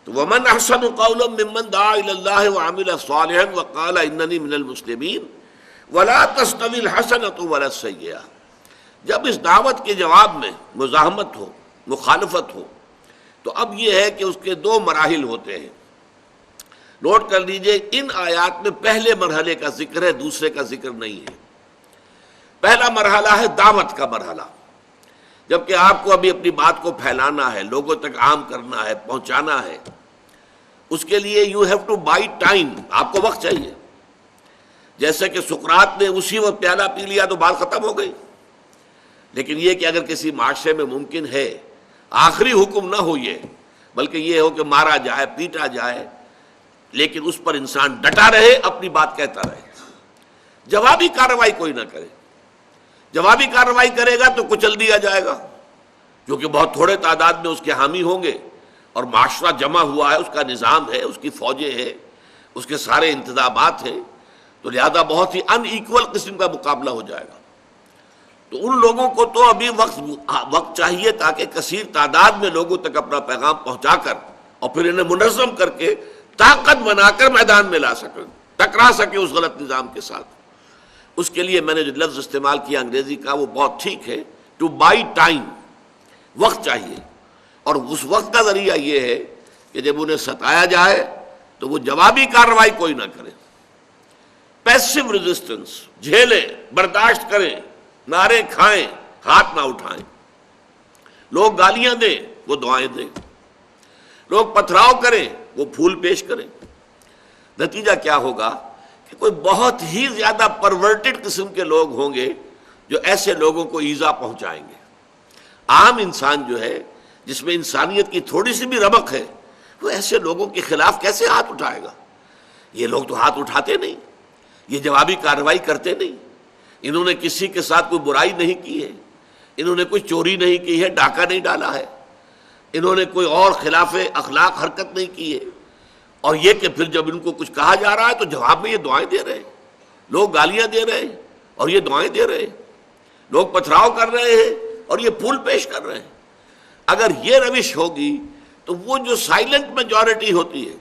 تو ومن احسن قولا ممن دعا الی اللہ وعمل صالحا وقال اننی من المسلمین ولا تستوی الحسنۃ ولا السیئۃ. جب اس دعوت کے جواب میں مزاحمت ہو، مخالفت ہو، تو اب یہ ہے کہ اس کے دو مراحل ہوتے ہیں. نوٹ کر لیجئے، ان آیات میں پہلے مرحلے کا ذکر ہے، دوسرے کا ذکر نہیں ہے. پہلا مرحلہ ہے دعوت کا مرحلہ، جبکہ آپ کو ابھی اپنی بات کو پھیلانا ہے، لوگوں تک عام کرنا ہے، پہنچانا ہے. اس کے لیے you have to buy time, آپ کو وقت چاہیے. جیسے کہ سقراط نے اسی وقت پیالہ پی لیا تو بات ختم ہو گئی. لیکن یہ کہ اگر کسی معاشرے میں ممکن ہے آخری حکم نہ ہو یہ، بلکہ یہ ہو کہ مارا جائے، پیٹا جائے، لیکن اس پر انسان ڈٹا رہے، اپنی بات کہتا رہے، جوابی کارروائی کوئی نہ کرے. جوابی کارروائی کرے گا تو کچل دیا جائے گا، جو کہ بہت تھوڑے تعداد میں اس کے حامی ہوں گے، اور معاشرہ جمع ہوا ہے، اس کا نظام ہے، اس کی فوجیں ہیں، اس کے سارے انتظامات ہیں، تو لہذا بہت ہی ان ایکول قسم کا مقابلہ ہو جائے گا. تو ان لوگوں کو تو ابھی وقت چاہیے تاکہ کثیر تعداد میں لوگوں تک اپنا پیغام پہنچا کر اور پھر انہیں منظم کر کے طاقت بنا کر میدان میں لا سکیں، ٹکرا سکے اس غلط نظام کے ساتھ. اس کے لیے میں نے جو لفظ استعمال کیا انگریزی کا وہ بہت ٹھیک ہے، ٹو بائی ٹائم، وقت چاہیے. اور اس وقت کا ذریعہ یہ ہے کہ جب انہیں ستایا جائے تو وہ جوابی کارروائی کوئی نہ کرے، پیسو ریزسٹنس، جھیلیں، برداشت کریں، نعرے کھائیں، ہاتھ نہ اٹھائیں. لوگ گالیاں دیں، وہ دعائیں دیں. لوگ پتھراؤ کریں، وہ پھول پیش کریں. نتیجہ کیا ہوگا کہ کوئی بہت ہی زیادہ پرورٹڈ قسم کے لوگ ہوں گے جو ایسے لوگوں کو ایذا پہنچائیں گے. عام انسان جو ہے، جس میں انسانیت کی تھوڑی سی بھی رمق ہے، وہ ایسے لوگوں کے خلاف کیسے ہاتھ اٹھائے گا؟ یہ لوگ تو ہاتھ اٹھاتے نہیں، یہ جوابی کارروائی کرتے نہیں. انہوں نے کسی کے ساتھ کوئی برائی نہیں کی ہے، انہوں نے کوئی چوری نہیں کی ہے، ڈاکہ نہیں ڈالا ہے، انہوں نے کوئی اور خلاف اخلاق حرکت نہیں کی ہے. اور یہ کہ پھر جب ان کو کچھ کہا جا رہا ہے تو جواب میں یہ دعائیں دے رہے ہیں، لوگ گالیاں دے رہے ہیں اور یہ دعائیں دے رہے ہیں، لوگ پتھراؤ کر رہے ہیں اور یہ پھول پیش کر رہے ہیں. اگر یہ روش ہوگی تو وہ جو سائلنٹ میجورٹی ہوتی ہے،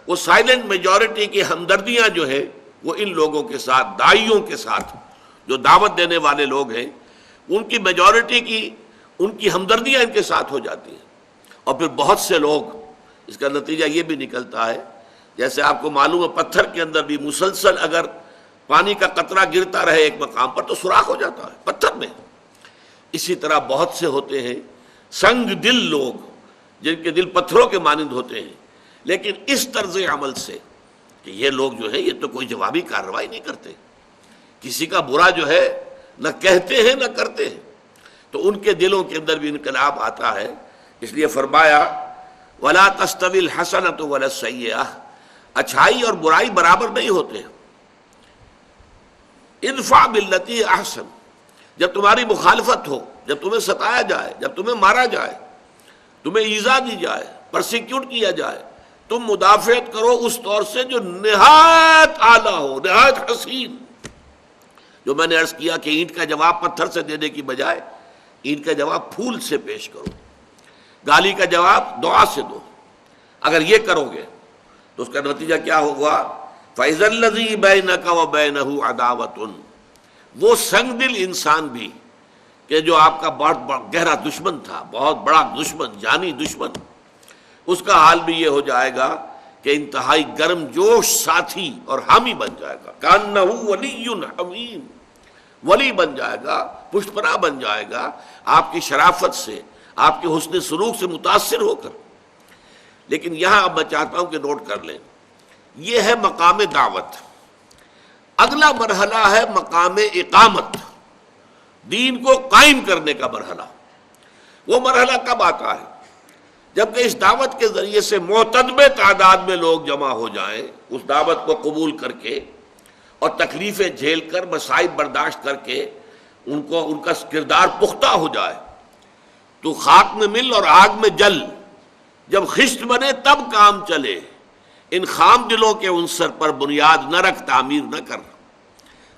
وہ سائلنٹ میجورٹی کی ہمدردیاں جو ہے وہ ان لوگوں کے ساتھ، داعیوں کے ساتھ، جو دعوت دینے والے لوگ ہیں، ان کی میجورٹی کی ان کی ہمدردیاں ان کے ساتھ ہو جاتی ہیں. اور پھر بہت سے لوگ، اس کا نتیجہ یہ بھی نکلتا ہے، جیسے آپ کو معلوم ہے پتھر کے اندر بھی مسلسل اگر پانی کا قطرہ گرتا رہے ایک مقام پر تو سوراخ ہو جاتا ہے پتھر میں. اسی طرح بہت سے ہوتے ہیں سنگ دل لوگ، جن کے دل پتھروں کے مانند ہوتے ہیں، لیکن اس طرز عمل سے کہ یہ لوگ جو ہے یہ تو کوئی جوابی کارروائی نہیں کرتے، کسی کا برا جو ہے نہ کہتے ہیں نہ کرتے ہیں، تو ان کے دلوں کے اندر بھی انقلاب آتا ہے. اس لیے فرمایا وَلَا تَسْتَوِي الْحَسَنَةُ وَلَا السَّيِّئَةُ، اچھائی اور برائی برابر نہیں ہوتے. ادفع باللتی احسن، جب تمہاری مخالفت ہو، جب تمہیں ستایا جائے، جب تمہیں مارا جائے، تمہیں ایذا دی جائے، پرسیکیوٹ کیا جائے، تم مدافعت کرو اس طور سے جو نہایت اعلیٰ ہو، نہایت حسین. جو میں نے عرض کیا کہ اینٹ کا جواب پتھر سے دینے کی بجائے اینٹ کا جواب پھول سے پیش کرو، گالی کا جواب دعا سے دو. اگر یہ کرو گے تو اس کا نتیجہ کیا ہوگا؟ فَإِذَا الَّذِي بَيْنَكَ وَبَيْنَهُ عَدَاوَةٌ، وہ سنگ دل انسان بھی کہ جو آپ کا بہت گہرا دشمن تھا، بہت بڑا دشمن، جانی دشمن، اس کا حال بھی یہ ہو جائے گا کہ انتہائی گرم جوش ساتھی اور حامی بن جائے گا. كَأَنَّهُ وَلِيٌّ حَمِيمٌ، ولی بن جائے گا، پشت پناہ بن جائے گا آپ کی شرافت سے، آپ کے حسن سلوک سے متاثر ہو کر. لیکن یہاں اب میں چاہتا ہوں کہ نوٹ کر لیں، یہ ہے مقام دعوت. اگلا مرحلہ ہے مقام اقامت، دین کو قائم کرنے کا مرحلہ. وہ مرحلہ کب آتا ہے؟ جبکہ اس دعوت کے ذریعے سے معتدبے تعداد میں لوگ جمع ہو جائیں، اس دعوت کو قبول کر کے اور تکلیفیں جھیل کر، مصائب برداشت کر کے ان کا کردار پختہ ہو جائے. تو خاک میں مل اور آگ میں جل، جب خشت بنے تب کام چلے. ان خام دلوں کے عنصر پر بنیاد نہ رکھ، تعمیر نہ کر.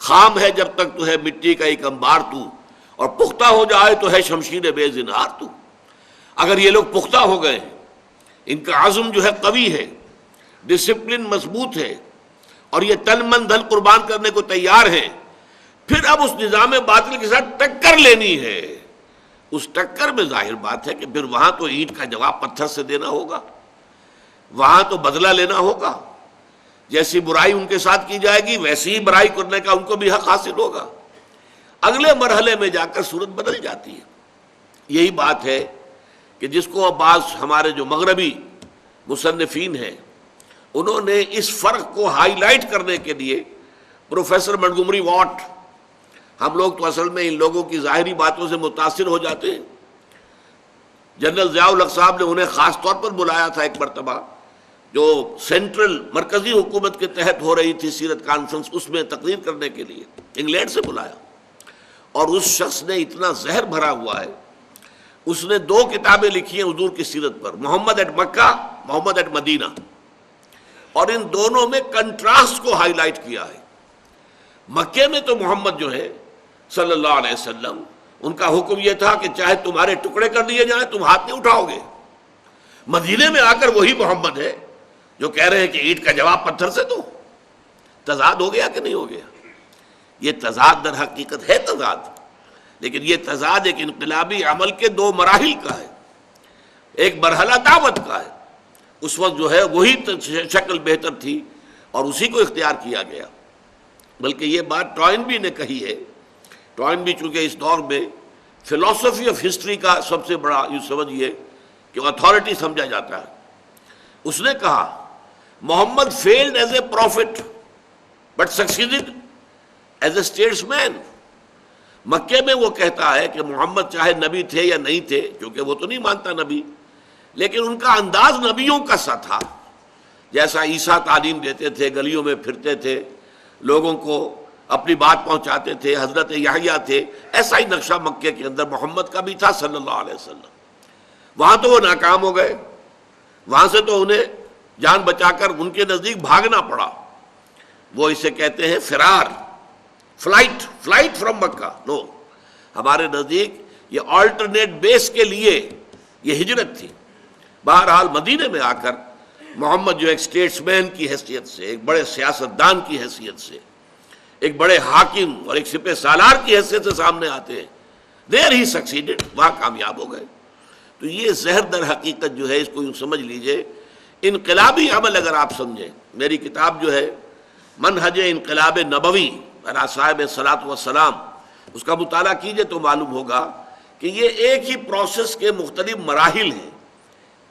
خام ہے جب تک تو ہے مٹی کا ایک انبار تو، اور پختہ ہو جائے تو ہے شمشیر بے زنہار تو. اگر یہ لوگ پختہ ہو گئے، ان کا عزم جو ہے قوی ہے، ڈسپلن مضبوط ہے، اور یہ تن من دھن قربان کرنے کو تیار ہیں، پھر اب اس نظام باطل کے ساتھ ٹکر لینی ہے۔ اس ٹکر میں ظاہر بات ہے کہ پھر وہاں تو اینٹ کا جواب پتھر سے دینا ہوگا، وہاں تو بدلہ لینا ہوگا، جیسی برائی ان کے ساتھ کی جائے گی ویسی ہی برائی کرنے کا ان کو بھی حق حاصل ہوگا۔ اگلے مرحلے میں جا کر صورت بدل جاتی ہے۔ یہی بات ہے کہ جس کو بعض ہمارے جو مغربی مصنفین ہیں انہوں نے اس فرق کو ہائی لائٹ کرنے کے لیے پروفیسر منٹگومری واٹ، ہم لوگ تو اصل میں ان لوگوں کی ظاہری باتوں سے متاثر ہو جاتے ہیں، جنرل ضیاء الحق صاحب نے انہیں خاص طور پر بلایا تھا ایک مرتبہ، جو سینٹرل مرکزی حکومت کے تحت ہو رہی تھی سیرت کانفرنس، اس میں تقریر کرنے کے لیے انگلینڈ سے بلایا، اور اس شخص نے اتنا زہر بھرا ہوا ہے، اس نے 2 کتابیں لکھی ہیں حضور کی سیرت پر، محمد at Mecca, Muhammad at Medina, اور ان دونوں میں کنٹراسٹ کو ہائی لائٹ کیا ہے۔ مکے میں تو محمد جو ہے صلی اللہ علیہ وسلم، ان کا حکم یہ تھا کہ چاہے تمہارے ٹکڑے کر دیے جائیں تم ہاتھ نہیں اٹھاؤ گے۔ مدینے میں آ کر وہی محمد ہے جو کہہ رہے ہیں کہ اینٹ کا جواب پتھر سے دو۔ تضاد ہو گیا کہ نہیں ہو گیا؟ یہ تضاد در حقیقت ہے تضاد، لیکن یہ تضاد ایک انقلابی عمل کے 2 مراحل کا ہے۔ ایک مرحلہ دعوت کا ہے، اس وقت جو ہے وہی شکل بہتر تھی اور اسی کو اختیار کیا گیا۔ بلکہ یہ بات ٹوائنبی نے کہی ہے، ٹوائنبی چونکہ اس دور میں فلسفی آف ہسٹری کا سب سے بڑا یہ سمجھیے کہ اتھارٹی سمجھا جاتا ہے، اس نے کہا Muhammad failed as a prophet but succeeded as a statesman. مکے میں وہ کہتا ہے کہ محمد چاہے نبی تھے یا نہیں تھے، کیونکہ وہ تو نہیں مانتا نبی، لیکن ان کا انداز نبیوں کا سا تھا، جیسا عیسیٰ تعلیم دیتے تھے، گلیوں میں پھرتے تھے، لوگوں کو اپنی بات پہنچاتے تھے، حضرت یحییٰ تھے، ایسا ہی نقشہ مکے کے اندر محمد کا بھی تھا صلی اللہ علیہ وسلم۔ وہاں تو وہ ناکام ہو گئے، وہاں سے تو انہیں جان بچا کر ان کے نزدیک بھاگنا پڑا۔ وہ اسے کہتے ہیں فرار، فلائٹ فرام مکہ۔ نو، ہمارے نزدیک یہ آلٹرنیٹ بیس کے لیے یہ ہجرت تھی۔ بہرحال مدینے میں آ کر محمد جو ایک اسٹیٹس مین کی حیثیت سے، ایک بڑے سیاستدان کی حیثیت سے، ایک بڑے حاکم اور ایک سپہ سالار کی حیثیت سے سامنے آتے ہیں، دیر ہی سکسیڈڈ، وہاں کامیاب ہو گئے۔ تو یہ زہر در حقیقت جو ہے اس کو یوں سمجھ لیجئے، انقلابی عمل اگر آپ سمجھیں، میری کتاب جو ہے منہج انقلاب نبوی علی صاحب الصلاۃ والسلام، اس کا مطالعہ کیجئے تو معلوم ہوگا کہ یہ ایک ہی پروسیس کے مختلف مراحل ہیں۔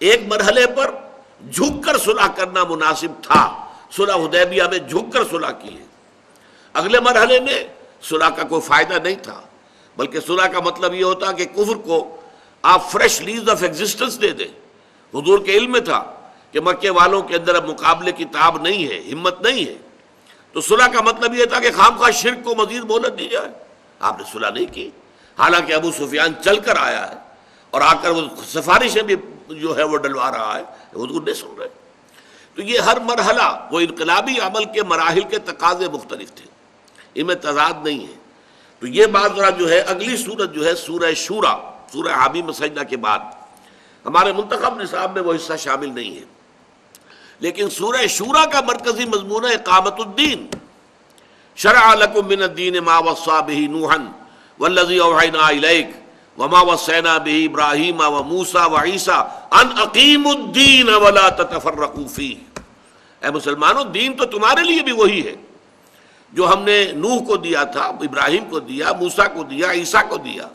ایک مرحلے پر جھک کر صلح کرنا مناسب تھا، صلح حدیبیہ میں جھک کر صلح کی ہے۔ اگلے مرحلے میں صلح کا کوئی فائدہ نہیں تھا، بلکہ صلح کا مطلب یہ ہوتا کہ کفر کو آپ فریش لیز آف ایگزسٹنس دے دیں۔ حضور کے علم میں تھا کہ مکے والوں کے اندر اب مقابلے کی تاب نہیں ہے، ہمت نہیں ہے، تو صلح کا مطلب یہ تھا کہ خام خواہ شرک کو مزید مہلت دی جائے۔ آپ نے صلح نہیں کی، حالانکہ ابو سفیان چل کر آیا ہے اور آ کر وہ سفارشیں بھی جو ہے وہ ڈلوا رہا ہے، حضور نہیں سن رہے۔ تو یہ ہر مرحلہ وہ انقلابی عمل کے مراحل کے تقاضے مختلف تھے، ان میں تضاد نہیں ہے۔ تو یہ بات ذرا جو ہے اگلی سورت جو ہے سورہ شورا، سورہ حامیم سجدہ کے بعد، ہمارے منتخب نصاب میں وہ حصہ شامل نہیں ہے، لیکن سورہ شورا کا مرکزی مضمون ہے اقامت الدین۔ شرع لکم من الدین ما وصی بہ نوحا والذی اوحینا الیک وما وصینا بہ ابراہیم وموسیٰ وعیسیٰ ان اقیموا الدین ولا تتفرقوا فیہ۔ اے مسلمانوں، دین تو تمہارے لیے بھی وہی ہے جو ہم نے نوح کو دیا تھا، ابراہیم کو دیا، موسیٰ کو دیا، عیسیٰ کو دیا،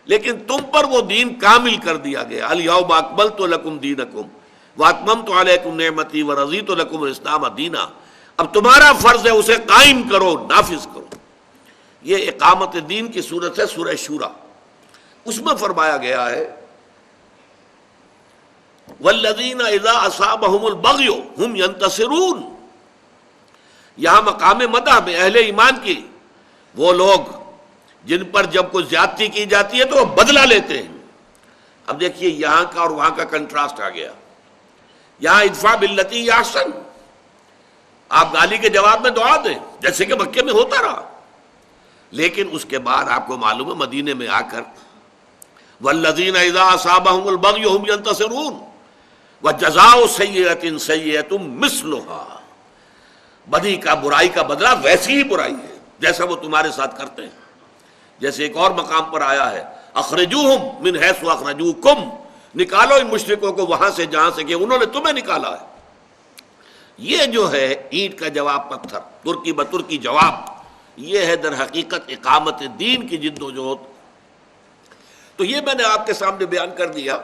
لیکن تم پر وہ دین کامل کر دیا گیا۔ الیوم اکملت لکم دینکم واتممت علیکم نعمتی ورضیت لکم الاسلام دینا۔ اب تمہارا فرض ہے اسے قائم کرو، نافذ کرو۔ یہ اقامت دین کی صورت ہے سورہ شورا۔ اس میں فرمایا گیا ہے والذین اذا اصابہم البغی ہم ینتصرون۔ یہاں مقام مدح میں اہل ایمان کی وہ لوگ جن پر جب کوئی زیادتی کی جاتی ہے تو وہ بدلہ لیتے ہیں۔ اب دیکھیے یہاں کا اور وہاں کا کنٹراسٹ آ گیا۔ یہاں ادفع باللتی ہی احسن، آپ گالی کے جواب میں دعا دیں جیسے کہ مکے میں ہوتا رہا، لیکن اس کے بعد آپ کو معلوم ہے مدینے میں آ کر والذین اذا اصابہم البغی ہم ینتصرون، وَجَزَاءُ سَيِّئَةٍ سَيِّئَةٌ مِثْلُهَا، بدی کا برائی کا بدلہ ویسی ہی برائی ہے جیسا وہ تمہارے ساتھ کرتے ہیں. جیسے ایک اور مقام پر آیا ہے اخرجوہم من حیث اخرجوکم، نکالو ان مشرکوں کو وہاں سے جہاں سے کہ انہوں نے تمہیں نکالا ہے. یہ جو ہے اینٹ کا جواب پتھر، ترکی بترکی جواب، یہ ہے در حقیقت اقامت دین کی جد و جہد. تو یہ میں نے آپ کے سامنے بیان کر دیا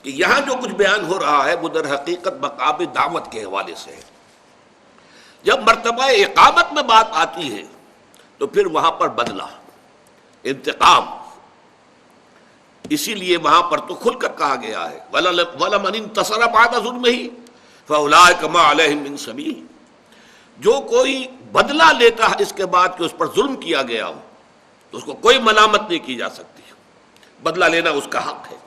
کہ یہاں جو کچھ بیان ہو رہا ہے وہ در حقیقت مقام دعوت کے حوالے سے ہے. جب مرتبہ اقامت میں بات آتی ہے تو پھر وہاں پر بدلہ، انتقام، اسی لیے وہاں پر تو کھل کر کہا گیا ہے وَلَمَنِ انتَصَرَ بَعْدَ ظُلْمِهِ فَأُولَٰئِكَ مَا عَلَيْهِم مِّن سَبِيلٍ. جو کوئی بدلہ لیتا ہے اس کے بعد کہ اس پر ظلم کیا گیا ہو تو اس کو کوئی ملامت نہیں کی جا سکتی، بدلہ لینا اس کا حق ہے.